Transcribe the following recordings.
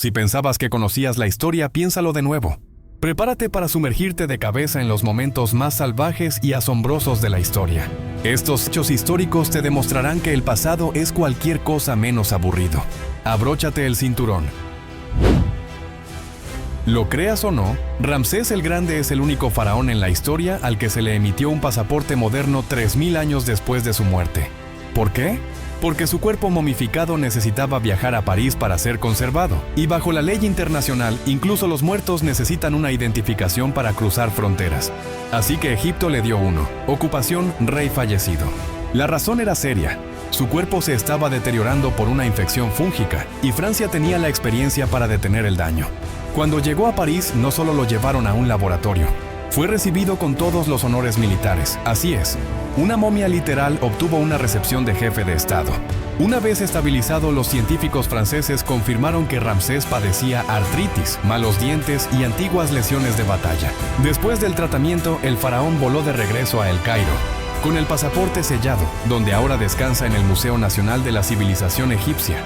Si pensabas que conocías la historia, piénsalo de nuevo. Prepárate para sumergirte de cabeza en los momentos más salvajes y asombrosos de la historia. Estos hechos históricos te demostrarán que el pasado es cualquier cosa menos aburrido. Abróchate el cinturón. Lo creas o no, Ramsés el Grande es el único faraón en la historia al que se le emitió un pasaporte moderno 3000 años después de su muerte. ¿Por qué? Porque su cuerpo momificado necesitaba viajar a París para ser conservado, y bajo la ley internacional, incluso los muertos necesitan una identificación para cruzar fronteras. Así que Egipto le dio uno: ocupación rey fallecido. La razón era seria. Su cuerpo se estaba deteriorando por una infección fúngica, y Francia tenía la experiencia para detener el daño. Cuando llegó a París, no solo lo llevaron a un laboratorio, fue recibido con todos los honores militares. Así es, una momia literal obtuvo una recepción de jefe de Estado. Una vez estabilizado, los científicos franceses confirmaron que Ramsés padecía artritis, malos dientes y antiguas lesiones de batalla. Después del tratamiento, el faraón voló de regreso a El Cairo, con el pasaporte sellado, donde ahora descansa en el Museo Nacional de la Civilización Egipcia.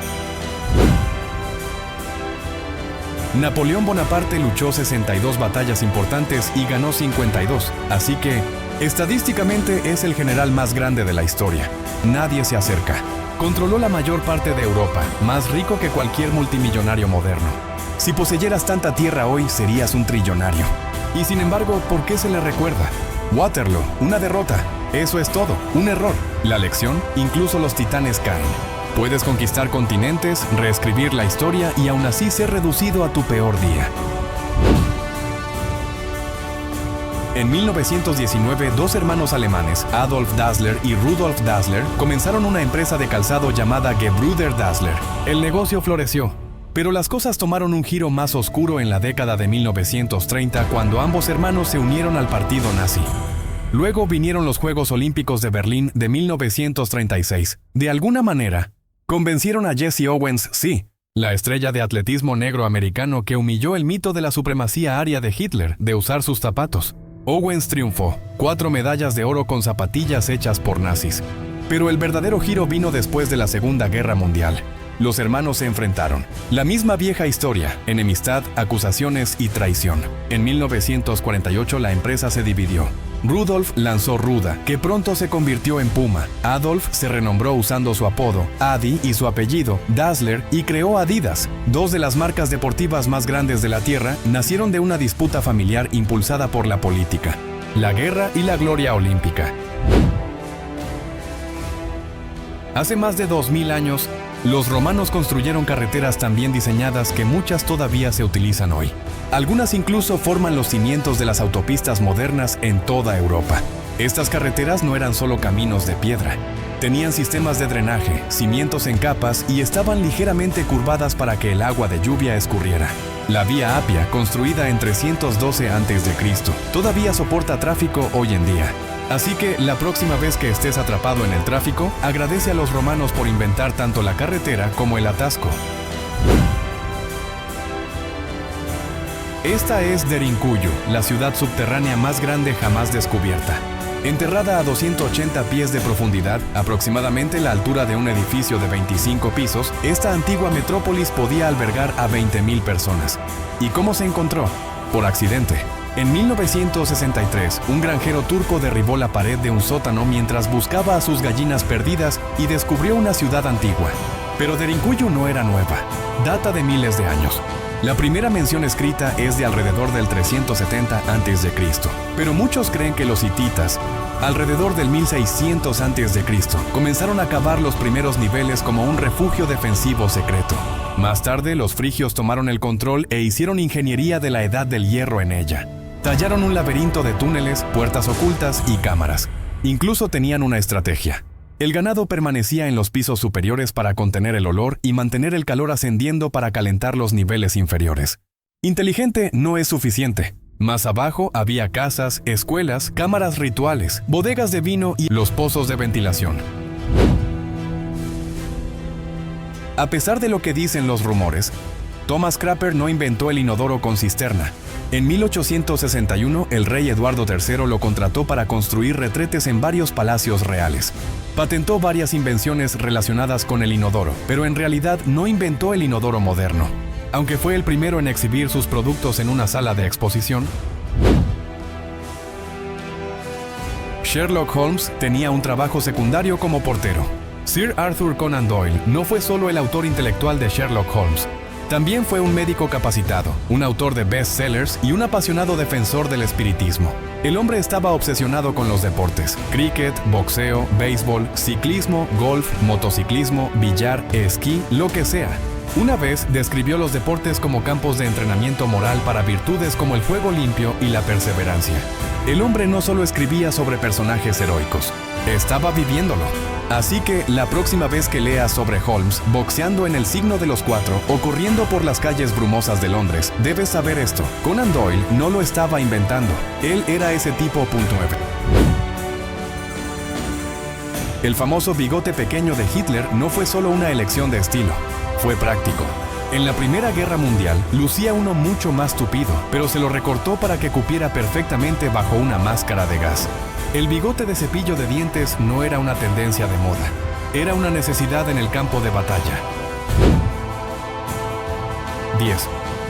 Napoleón Bonaparte luchó 62 batallas importantes y ganó 52, así que, estadísticamente, es el general más grande de la historia. Nadie se acerca. Controló la mayor parte de Europa, más rico que cualquier multimillonario moderno. Si poseyeras tanta tierra hoy, serías un trillonario. Y sin embargo, ¿por qué se le recuerda? Waterloo, una derrota. Eso es todo, un error. La lección: incluso los titanes caen. Puedes conquistar continentes, reescribir la historia y aún así ser reducido a tu peor día. En 1919, dos hermanos alemanes, Adolf Dassler y Rudolf Dassler, comenzaron una empresa de calzado llamada Gebrüder Dassler. El negocio floreció, pero las cosas tomaron un giro más oscuro en la década de 1930 cuando ambos hermanos se unieron al partido nazi. Luego vinieron los Juegos Olímpicos de Berlín de 1936. De alguna manera, convencieron a Jesse Owens, sí, la estrella de atletismo negro americano que humilló el mito de la supremacía aria de Hitler, de usar sus zapatos. Owens triunfó, 4 medallas de oro con zapatillas hechas por nazis. Pero el verdadero giro vino después de la Segunda Guerra Mundial. Los hermanos se enfrentaron. La misma vieja historia: enemistad, acusaciones y traición. En 1948 la empresa se dividió. Rudolf lanzó Ruda, que pronto se convirtió en Puma. Adolf se renombró usando su apodo, Adi, y su apellido, Dassler, y creó Adidas. Dos de las marcas deportivas más grandes de la Tierra nacieron de una disputa familiar impulsada por la política, la guerra y la gloria olímpica. Hace más de 2000 años, los romanos construyeron carreteras tan bien diseñadas que muchas todavía se utilizan hoy. Algunas incluso forman los cimientos de las autopistas modernas en toda Europa. Estas carreteras no eran solo caminos de piedra. Tenían sistemas de drenaje, cimientos en capas y estaban ligeramente curvadas para que el agua de lluvia escurriera. La Vía Apia, construida en 312 a.C., todavía soporta tráfico hoy en día. Así que, la próxima vez que estés atrapado en el tráfico, agradece a los romanos por inventar tanto la carretera como el atasco. Esta es Derinkuyu, la ciudad subterránea más grande jamás descubierta. Enterrada a 280 pies de profundidad, aproximadamente la altura de un edificio de 25 pisos, esta antigua metrópolis podía albergar a 20.000 personas. ¿Y cómo se encontró? Por accidente. En 1963, un granjero turco derribó la pared de un sótano mientras buscaba a sus gallinas perdidas y descubrió una ciudad antigua. Pero Derinkuyu no era nueva, data de miles de años. La primera mención escrita es de alrededor del 370 a.C., pero muchos creen que los hititas, alrededor del 1600 a.C., comenzaron a cavar los primeros niveles como un refugio defensivo secreto. Más tarde, los frigios tomaron el control e hicieron ingeniería de la Edad del Hierro en ella. Tallaron un laberinto de túneles, puertas ocultas y cámaras. Incluso tenían una estrategia. El ganado permanecía en los pisos superiores para contener el olor y mantener el calor ascendiendo para calentar los niveles inferiores. Inteligente no es suficiente. Más abajo había casas, escuelas, cámaras rituales, bodegas de vino y los pozos de ventilación. A pesar de lo que dicen los rumores, Thomas Crapper no inventó el inodoro con cisterna. En 1861, el rey Eduardo III lo contrató para construir retretes en varios palacios reales. Patentó varias invenciones relacionadas con el inodoro, pero en realidad no inventó el inodoro moderno. aunque fue el primero en exhibir sus productos en una sala de exposición. Sherlock Holmes tenía un trabajo secundario como portero. Sir Arthur Conan Doyle no fue solo el autor intelectual de Sherlock Holmes, también fue un médico capacitado, un autor de bestsellers y un apasionado defensor del espiritismo. El hombre estaba obsesionado con los deportes: cricket, boxeo, béisbol, ciclismo, golf, motociclismo, billar, esquí, lo que sea. Una vez describió los deportes como campos de entrenamiento moral para virtudes como el juego limpio y la perseverancia. El hombre no solo escribía sobre personajes heroicos, estaba viviéndolo. Así que la próxima vez que leas sobre Holmes boxeando en el signo de los 4 o corriendo por las calles brumosas de Londres, debes saber esto: Conan Doyle no lo estaba inventando, él era ese tipo. El famoso bigote pequeño de Hitler no fue solo una elección de estilo, fue práctico. En la Primera Guerra Mundial lucía uno mucho más tupido, pero se lo recortó para que cupiera perfectamente bajo una máscara de gas. El bigote de cepillo de dientes no era una tendencia de moda, era una necesidad en el campo de batalla. 10.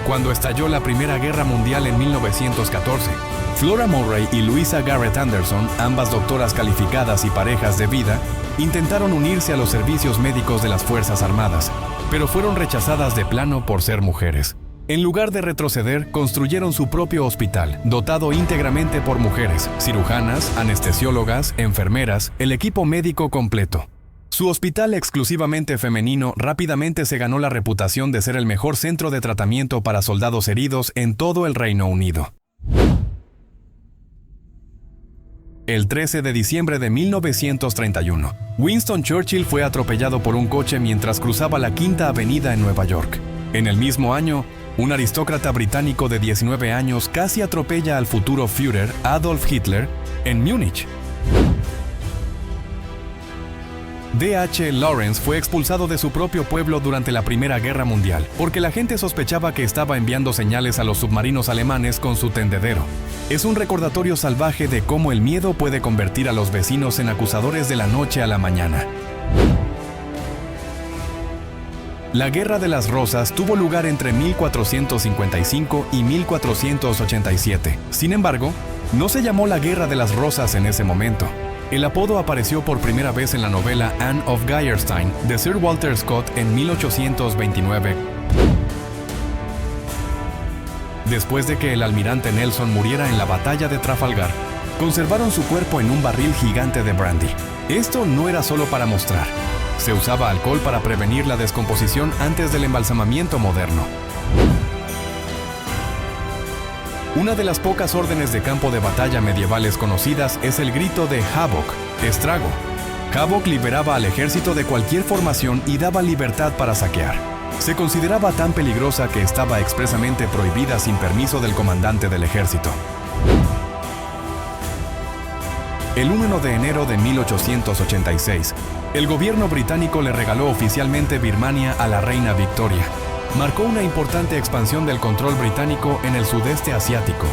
Cuando estalló la Primera Guerra Mundial en 1914, Flora Murray y Louisa Garrett Anderson, ambas doctoras calificadas y parejas de vida, intentaron unirse a los servicios médicos de las Fuerzas Armadas, pero fueron rechazadas de plano por ser mujeres. En lugar de retroceder, construyeron su propio hospital, dotado íntegramente por mujeres, cirujanas, anestesiólogas, enfermeras, el equipo médico completo. Su hospital exclusivamente femenino rápidamente se ganó la reputación de ser el mejor centro de tratamiento para soldados heridos en todo el Reino Unido. El 13 de diciembre de 1931, Winston Churchill fue atropellado por un coche mientras cruzaba la Quinta Avenida en Nueva York. En el mismo año, un aristócrata británico de 19 años casi atropella al futuro Führer Adolf Hitler en Múnich. D.H. Lawrence fue expulsado de su propio pueblo durante la Primera Guerra Mundial porque la gente sospechaba que estaba enviando señales a los submarinos alemanes con su tendedero. Es un recordatorio salvaje de cómo el miedo puede convertir a los vecinos en acusadores de la noche a la mañana. La Guerra de las Rosas tuvo lugar entre 1455 y 1487. Sin embargo, no se llamó la Guerra de las Rosas en ese momento. El apodo apareció por primera vez en la novela Anne of Geierstein de Sir Walter Scott en 1829. Después de que el almirante Nelson muriera en la batalla de Trafalgar, conservaron su cuerpo en un barril gigante de brandy. Esto no era solo para mostrar. Se usaba alcohol para prevenir la descomposición antes del embalsamamiento moderno. Una de las pocas órdenes de campo de batalla medievales conocidas es el grito de Havoc, estrago. Havoc liberaba al ejército de cualquier formación y daba libertad para saquear. Se consideraba tan peligrosa que estaba expresamente prohibida sin permiso del comandante del ejército. El 1 de enero de 1886, el gobierno británico le regaló oficialmente Birmania a la reina Victoria. Marcó una importante expansión del control británico en el sudeste asiático.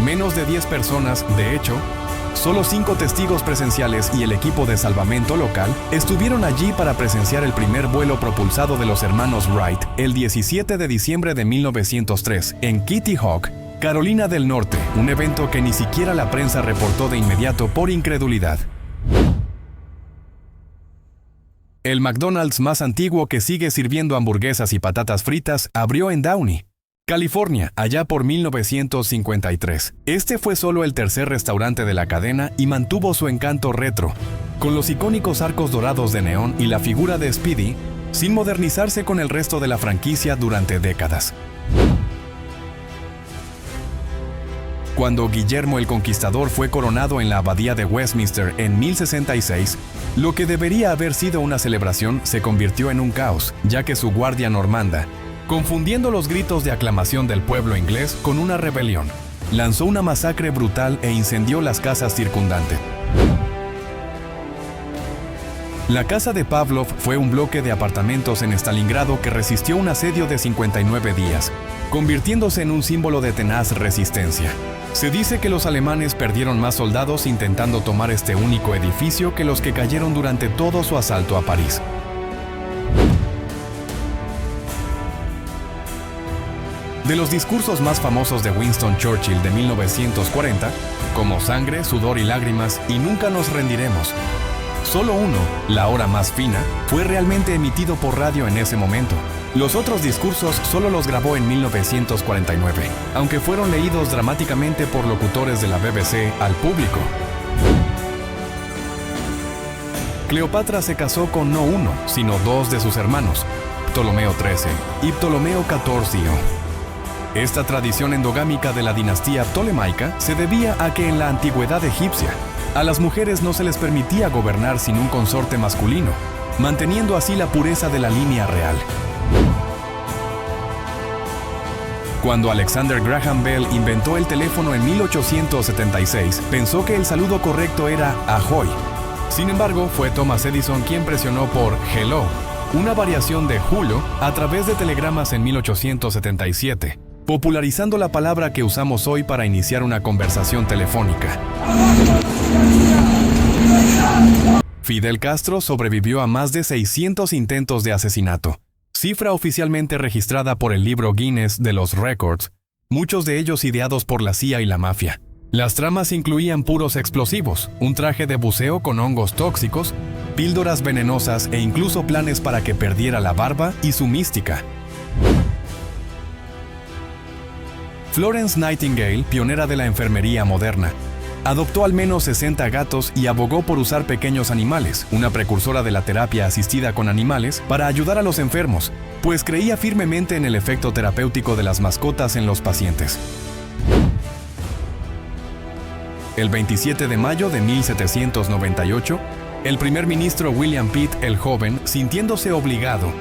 Menos de 10 personas, de hecho, solo 5 testigos presenciales y el equipo de salvamento local estuvieron allí para presenciar el primer vuelo propulsado de los hermanos Wright el 17 de diciembre de 1903 en Kitty Hawk, Carolina del Norte, un evento que ni siquiera la prensa reportó de inmediato por incredulidad. El McDonald's más antiguo que sigue sirviendo hamburguesas y patatas fritas abrió en Downey, California, allá por 1953. Este fue solo el tercer restaurante de la cadena y mantuvo su encanto retro, con los icónicos arcos dorados de neón y la figura de Speedy, sin modernizarse con el resto de la franquicia durante décadas. Cuando Guillermo el Conquistador fue coronado en la abadía de Westminster en 1066, lo que debería haber sido una celebración se convirtió en un caos, ya que su guardia normanda, confundiendo los gritos de aclamación del pueblo inglés con una rebelión, lanzó una masacre brutal e incendió las casas circundantes. La casa de Pavlov fue un bloque de apartamentos en Stalingrado que resistió un asedio de 59 días, convirtiéndose en un símbolo de tenaz resistencia. Se dice que los alemanes perdieron más soldados intentando tomar este único edificio que los que cayeron durante todo su asalto a París. De los discursos más famosos de Winston Churchill de 1940, como Sangre, Sudor y Lágrimas y Nunca nos rendiremos, solo uno, La hora más fina, fue realmente emitido por radio en ese momento. Los otros discursos solo los grabó en 1949, aunque fueron leídos dramáticamente por locutores de la BBC al público. Cleopatra se casó con no uno, sino dos de sus hermanos, Ptolomeo XIII y Ptolomeo XIV. Esta tradición endogámica de la dinastía ptolemaica se debía a que en la antigüedad egipcia, a las mujeres no se les permitía gobernar sin un consorte masculino, manteniendo así la pureza de la línea real. Cuando Alexander Graham Bell inventó el teléfono en 1876, pensó que el saludo correcto era ahoy. Sin embargo, fue Thomas Edison quien presionó por hello, una variación de Julio, a través de telegramas en 1877, popularizando la palabra que usamos hoy para iniciar una conversación telefónica. Fidel Castro sobrevivió a más de 600 intentos de asesinato, cifra oficialmente registrada por el libro Guinness de los Récords, muchos de ellos ideados por la CIA y la mafia. Las tramas incluían puros explosivos, un traje de buceo con hongos tóxicos, píldoras venenosas e incluso planes para que perdiera la barba y su mística. Florence Nightingale, pionera de la enfermería moderna, adoptó al menos 60 gatos y abogó por usar pequeños animales, una precursora de la terapia asistida con animales, para ayudar a los enfermos, pues creía firmemente en el efecto terapéutico de las mascotas en los pacientes. El 27 de mayo de 1798, el primer ministro William Pitt el Joven, sintiéndose obligado,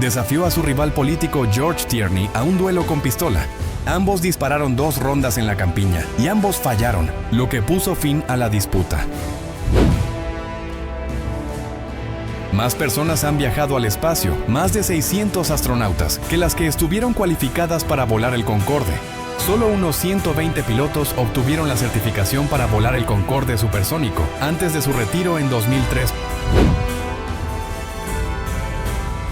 desafió a su rival político George Tierney a un duelo con pistola. Ambos dispararon 2 rondas en la campiña y ambos fallaron, lo que puso fin a la disputa. Más personas han viajado al espacio, más de 600 astronautas, que las que estuvieron cualificadas para volar el Concorde. Solo unos 120 pilotos obtuvieron la certificación para volar el Concorde supersónico, antes de su retiro en 2003.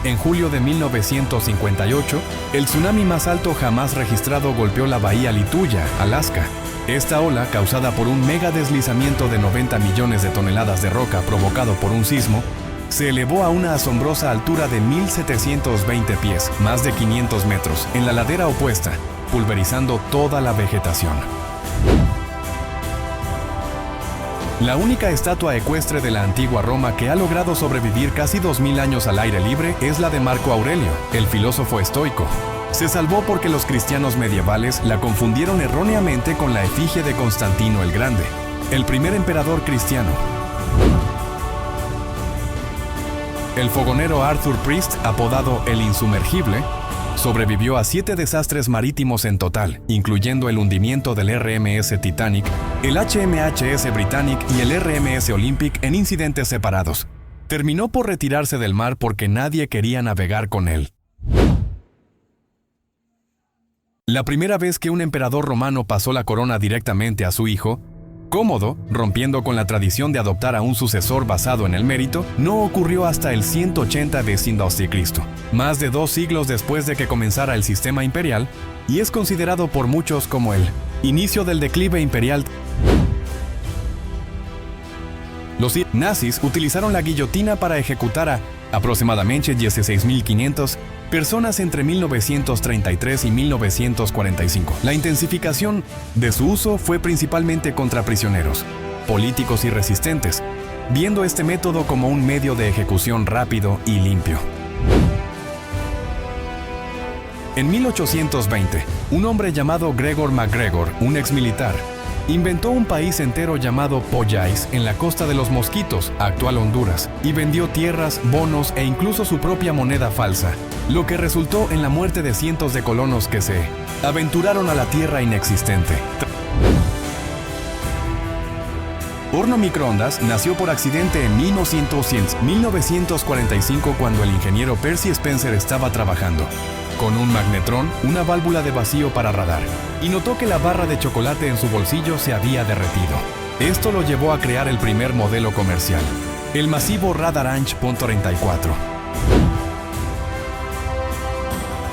En julio de 1958, el tsunami más alto jamás registrado golpeó la bahía Lituya, Alaska. Esta ola, causada por un mega deslizamiento de 90 millones de toneladas de roca provocado por un sismo, se elevó a una asombrosa altura de 1.720 pies, más de 500 metros, en la ladera opuesta, pulverizando toda la vegetación. La única estatua ecuestre de la antigua Roma que ha logrado sobrevivir casi 2000 años al aire libre es la de Marco Aurelio, el filósofo estoico. Se salvó porque los cristianos medievales la confundieron erróneamente con la efigie de Constantino el Grande, el primer emperador cristiano. El fogonero Arthur Priest, apodado el Insumergible, sobrevivió a 7 desastres marítimos en total, incluyendo el hundimiento del RMS Titanic, el HMHS Britannic y el RMS Olympic en incidentes separados. Terminó por retirarse del mar porque nadie quería navegar con él. La primera vez que un emperador romano pasó la corona directamente a su hijo, Cómodo, rompiendo con la tradición de adoptar a un sucesor basado en el mérito, no ocurrió hasta el 180 d.C., más de 2 siglos después de que comenzara el sistema imperial, y es considerado por muchos como el inicio del declive imperial. Los nazis utilizaron la guillotina para ejecutar a aproximadamente 16.500 personas entre 1933 y 1945. La intensificación de su uso fue principalmente contra prisioneros, políticos y resistentes, viendo este método como un medio de ejecución rápido y limpio. En 1820, un hombre llamado Gregor MacGregor, un exmilitar, inventó un país entero llamado Pollais en la costa de los Mosquitos, actual Honduras, y vendió tierras, bonos e incluso su propia moneda falsa, lo que resultó en la muerte de cientos de colonos que se aventuraron a la tierra inexistente. Horno microondas nació por accidente en 1945 cuando el ingeniero Percy Spencer estaba trabajando con un magnetrón, una válvula de vacío para radar, y notó que la barra de chocolate en su bolsillo se había derretido. Esto lo llevó a crear el primer modelo comercial, el masivo Radarange .34.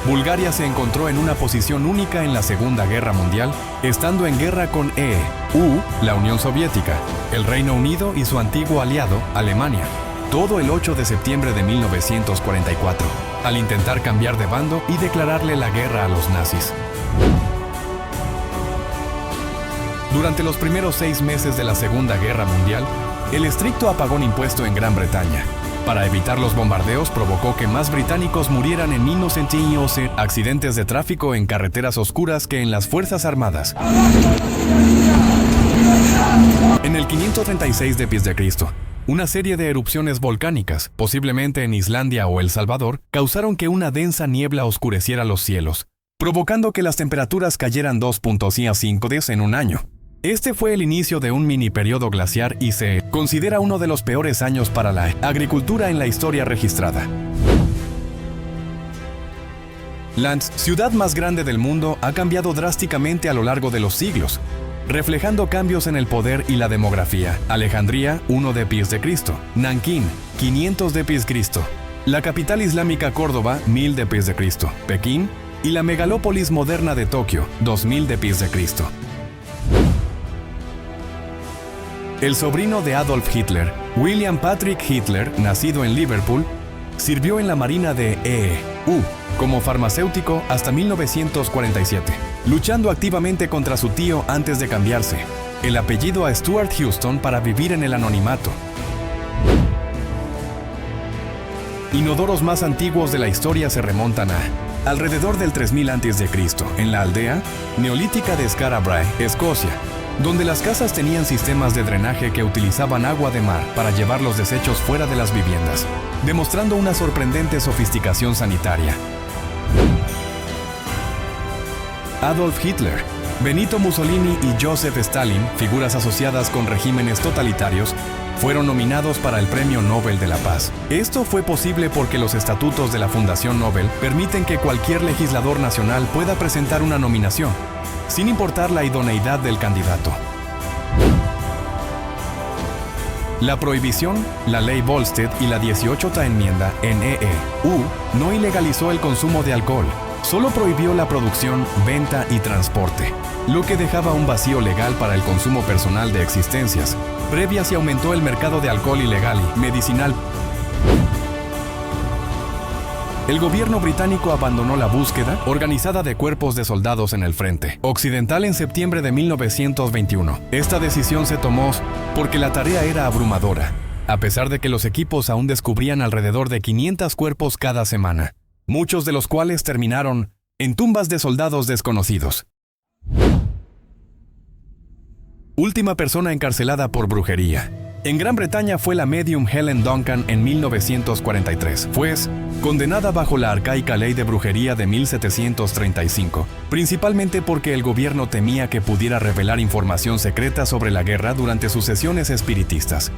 Bulgaria se encontró en una posición única en la Segunda Guerra Mundial, estando en guerra con EU, la Unión Soviética, el Reino Unido y su antiguo aliado, Alemania, todo el 8 de septiembre de 1944, al intentar cambiar de bando y declararle la guerra a los nazis. Durante los primeros 6 meses de la Segunda Guerra Mundial, el estricto apagón impuesto en Gran Bretaña para evitar los bombardeos provocó que más británicos murieran en 1911 en accidentes de tráfico en carreteras oscuras que en las Fuerzas Armadas. En el 536 de pies de Cristo, una serie de erupciones volcánicas, posiblemente en Islandia o El Salvador, causaron que una densa niebla oscureciera los cielos, provocando que las temperaturas cayeran 2.5 días en un año. Este fue el inicio de un mini periodo glaciar y se considera uno de los peores años para la agricultura en la historia registrada. Lantz, ciudad más grande del mundo, ha cambiado drásticamente a lo largo de los siglos, reflejando cambios en el poder y la demografía. Alejandría, 1 de pies de Cristo. Nankín, 500 de pies Cristo. La capital islámica Córdoba, 1000 de pies de Cristo. Pekín y la megalópolis moderna de Tokio, 2000 de pies de Cristo. El sobrino de Adolf Hitler, William Patrick Hitler, nacido en Liverpool, sirvió en la Marina de EU como farmacéutico hasta 1947, luchando activamente contra su tío antes de cambiarse el apellido a Stuart Houston para vivir en el anonimato. Inodoros más antiguos de la historia se remontan a alrededor del 3000 a.C., en la aldea neolítica de Skarabrae, Escocia, donde las casas tenían sistemas de drenaje que utilizaban agua de mar para llevar los desechos fuera de las viviendas, demostrando una sorprendente sofisticación sanitaria. Adolf Hitler, Benito Mussolini y Joseph Stalin, figuras asociadas con regímenes totalitarios, fueron nominados para el Premio Nobel de la Paz. Esto fue posible porque los estatutos de la Fundación Nobel permiten que cualquier legislador nacional pueda presentar una nominación, sin importar la idoneidad del candidato. La prohibición, la Ley Volstead y la 18ª enmienda en EU no ilegalizó el consumo de alcohol, solo prohibió la producción, venta y transporte, lo que dejaba un vacío legal para el consumo personal de existencias previas y aumentó el mercado de alcohol ilegal y medicinal. El gobierno británico abandonó la búsqueda organizada de cuerpos de soldados en el frente occidental en septiembre de 1921. Esta decisión se tomó porque la tarea era abrumadora, a pesar de que los equipos aún descubrían alrededor de 500 cuerpos cada semana, muchos de los cuales terminaron en tumbas de soldados desconocidos. Última persona encarcelada por brujería. En Gran Bretaña fue la medium Helen Duncan en 1943. Fue condenada bajo la arcaica ley de brujería de 1735, principalmente porque el gobierno temía que pudiera revelar información secreta sobre la guerra durante sus sesiones espiritistas.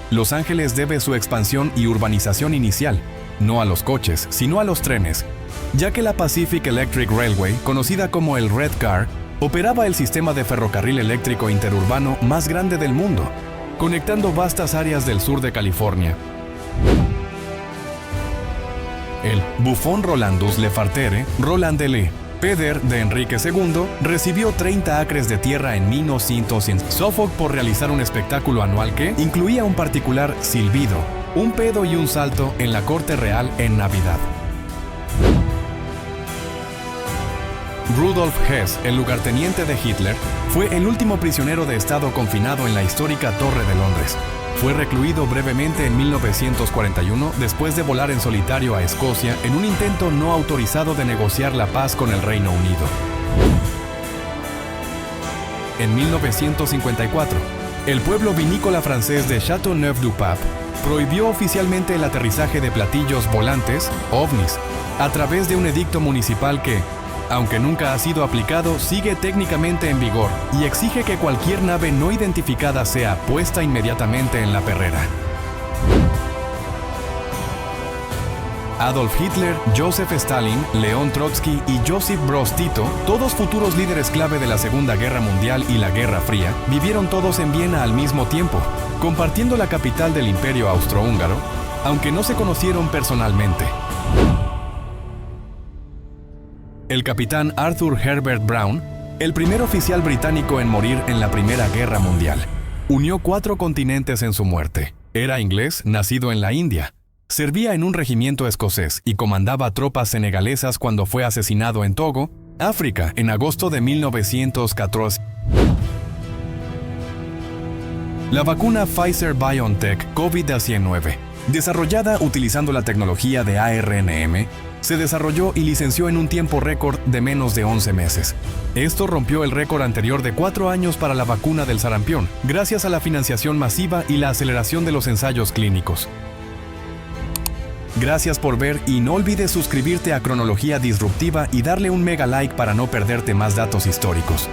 Los Ángeles debe su expansión y urbanización inicial, no a los coches, sino a los trenes, ya que la Pacific Electric Railway, conocida como el Red Car, operaba el sistema de ferrocarril eléctrico interurbano más grande del mundo, conectando vastas áreas del sur de California. El Buffon Rolandus Le Fartere, Roland Le Peder de Enrique II, recibió 30 acres de tierra en 1900 Suffolk por realizar un espectáculo anual que incluía un particular silbido, un pedo y un salto en la corte real en Navidad. Rudolf Hess, el lugarteniente de Hitler, fue el último prisionero de Estado confinado en la histórica Torre de Londres. Fue recluido brevemente en 1941 después de volar en solitario a Escocia en un intento no autorizado de negociar la paz con el Reino Unido. En 1954, el pueblo vinícola francés de Châteauneuf-du-Pape prohibió oficialmente el aterrizaje de platillos volantes, ovnis, a través de un edicto municipal que, aunque nunca ha sido aplicado, sigue técnicamente en vigor y exige que cualquier nave no identificada sea puesta inmediatamente en la perrera. Adolf Hitler, Joseph Stalin, León Trotsky y Josip Broz Tito, todos futuros líderes clave de la Segunda Guerra Mundial y la Guerra Fría, vivieron todos en Viena al mismo tiempo, compartiendo la capital del Imperio Austrohúngaro, aunque no se conocieron personalmente. El capitán Arthur Herbert Brown, el primer oficial británico en morir en la Primera Guerra Mundial, unió 4 continentes en su muerte. Era inglés, nacido en la India. Servía en un regimiento escocés y comandaba tropas senegalesas cuando fue asesinado en Togo, África, en agosto de 1914. La vacuna Pfizer-BioNTech COVID-19, desarrollada utilizando la tecnología de ARNM, se desarrolló y licenció en un tiempo récord de menos de 11 meses. Esto rompió el récord anterior de 4 años para la vacuna del sarampión, gracias a la financiación masiva y la aceleración de los ensayos clínicos. Gracias por ver y no olvides suscribirte a Cronología Disruptiva y darle un mega like para no perderte más datos históricos.